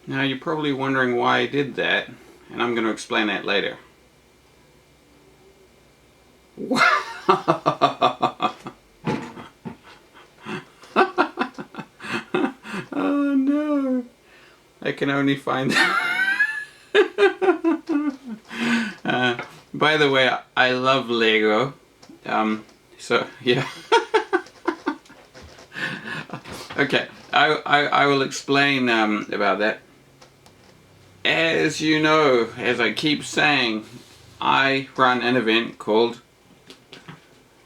Now you're probably wondering why I did that, and I'm going to explain that later. Oh no! I can only find by the way, I love Lego. So yeah. Okay, I will explain about that. As you know, as I keep saying, I run an event called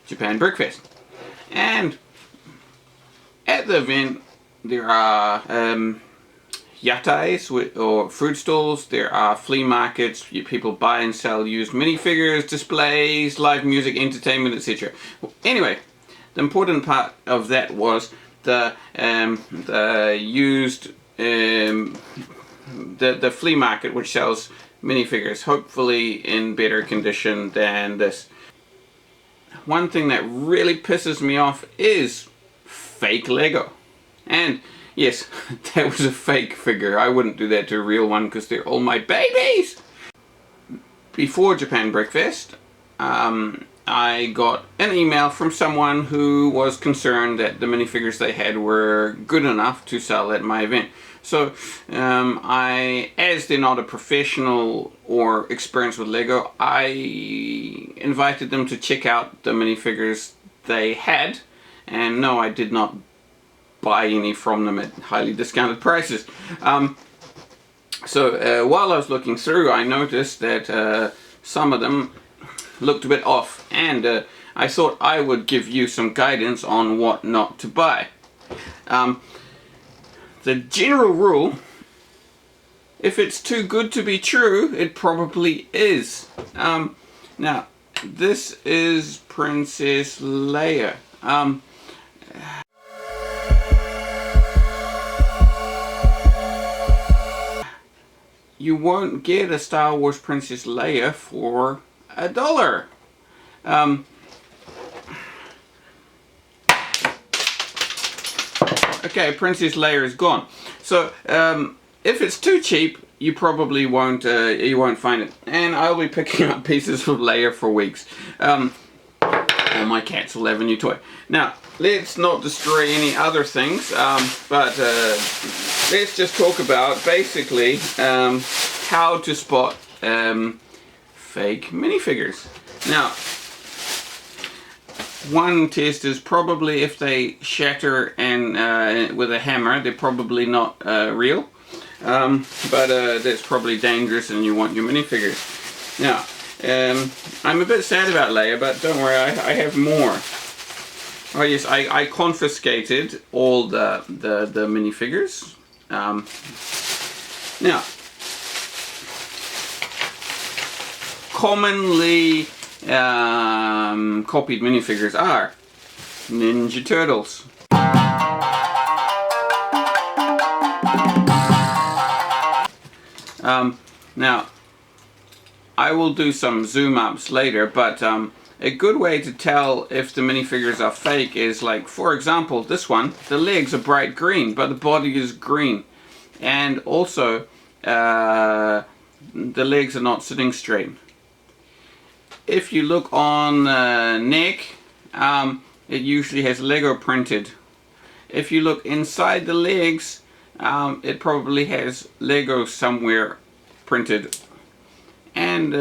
Japan Brickfest, and at the event there are yatais or fruit stalls, there are flea markets, people buy and sell used minifigures, displays, live music, entertainment, etc. Anyway, the important part of that was the used the flea market, which sells minifigures, hopefully in better condition than this. One thing that really pisses me off is fake Lego. And yes, that was a fake figure. I wouldn't do that to a real one because they're all my babies. Before Japan Brickfest, I got an email from someone who was concerned that the minifigures they had were good enough to sell at my event. So as they're not a professional or experienced with Lego, I invited them to check out the minifigures they had, and no, I did not buy any from them at highly discounted prices. So while I was looking through, I noticed that some of them looked a bit off, and I thought I would give you some guidance on what not to buy. The general rule, if it's too good to be true, it probably is. Now, this is Princess Leia. You won't get a Star Wars Princess Leia for $1. Okay, Princess Leia is gone. So if it's too cheap, you probably won't find it. And I'll be picking up pieces of Leia for weeks. All my cats will have a new toy. Now, let's not destroy any other things, but let's just talk about basically how to spot fake minifigures. Now, one test is probably if they shatter and with a hammer, they're probably not real. But that's probably dangerous, and you want your minifigures. Now, I'm a bit sad about Leia, but don't worry, I have more. Oh yes, I confiscated all the minifigures. Now, commonly copied minifigures are Ninja Turtles, now I will do some zoom ups later, but a good way to tell if the minifigures are fake is, like, for example, this one, the legs are bright green but the body is green, and also the legs are not sitting straight. If you look on the neck, it usually has Lego printed. If you look inside the legs, it probably has Lego somewhere printed. And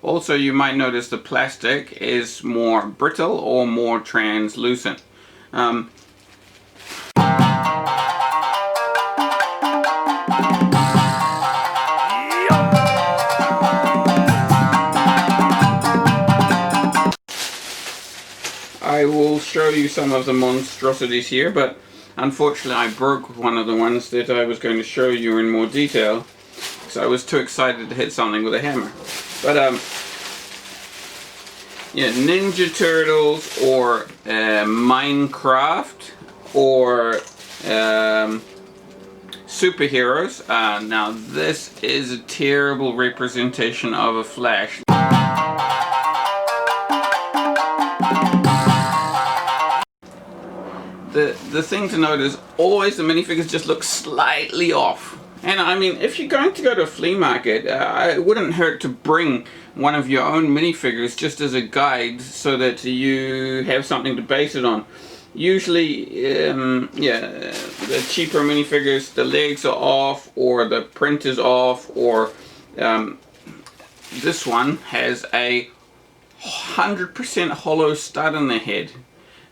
also you might notice the plastic is more brittle or more translucent. I will show you some of the monstrosities here, but unfortunately I broke one of the ones that I was going to show you in more detail, because I was too excited to hit something with a hammer. But yeah, Ninja Turtles or Minecraft or superheroes. Now this is a terrible representation of a Flash. the thing to note is always the minifigures just look slightly off. And I mean, if you're going to go to a flea market, it wouldn't hurt to bring one of your own minifigures just as a guide so that you have something to base it on. Usually, the cheaper minifigures, the legs are off or the print is off, or this one has a 100% hollow stud in the head.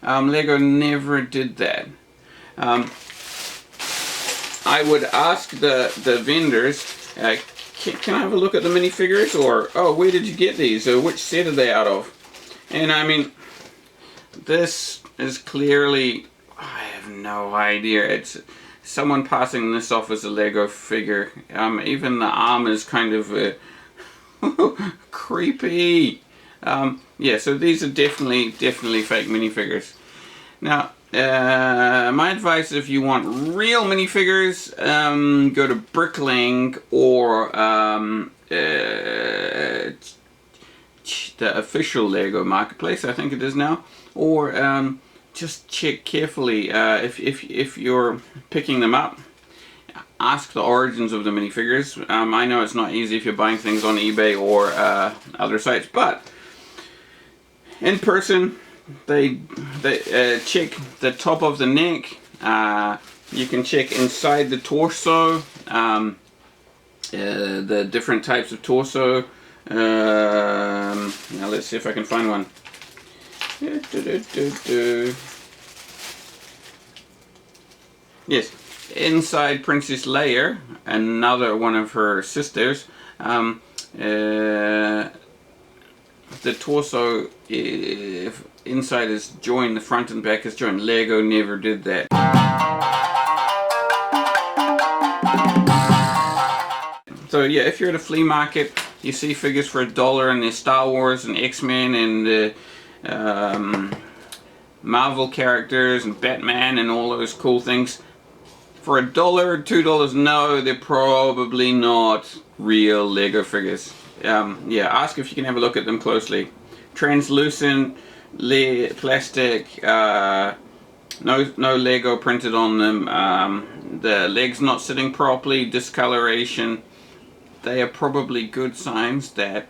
Lego never did that. I would ask the vendors, can I have a look at the minifigures? Or, oh, where did you get these? Or which set are they out of? And I mean, this is clearly, I have no idea. It's someone passing this off as a Lego figure. Even the arm is kind of creepy. Yeah, so these are definitely fake minifigures. Now, my advice, if you want real minifigures, go to Bricklink or the official Lego marketplace, I think it is now, or just check carefully if you're picking them up. Ask the origins of the minifigures. I know it's not easy if you're buying things on eBay or other sites, but in person, they check the top of the neck. You can check inside the torso, the different types of torso. Now let's see if I can find one. Yes, inside Princess Leia, another one of her sisters. The torso, if inside is joined, the front and back is joined. Lego never did that. So yeah, if you're at a flea market, you see figures for $1 and there's Star Wars and X-Men and Marvel characters and Batman and all those cool things. For $1 or $2, no, they're probably not real Lego figures. Yeah, ask if you can have a look at them closely. Translucent plastic, no Lego printed on them. The legs not sitting properly, discoloration. They are probably good signs that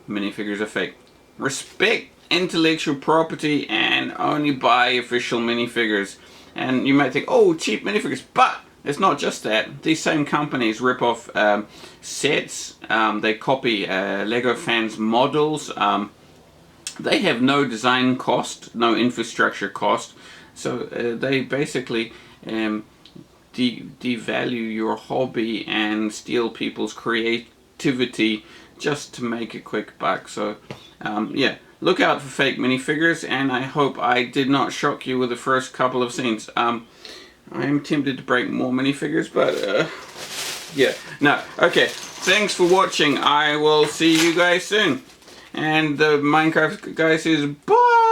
minifigures are fake. Respect intellectual property and only buy official minifigures. And you might think, oh, cheap minifigures, but it's not just that. These same companies rip off sets. They copy Lego fans' models. They have no design cost, no infrastructure cost. So they basically devalue your hobby and steal people's creativity just to make a quick buck. So yeah, look out for fake minifigures, and I hope I did not shock you with the first couple of scenes. I am tempted to break more minifigures, but yeah, no. Okay, thanks for watching. I will see you guys soon. And the Minecraft guy says bye.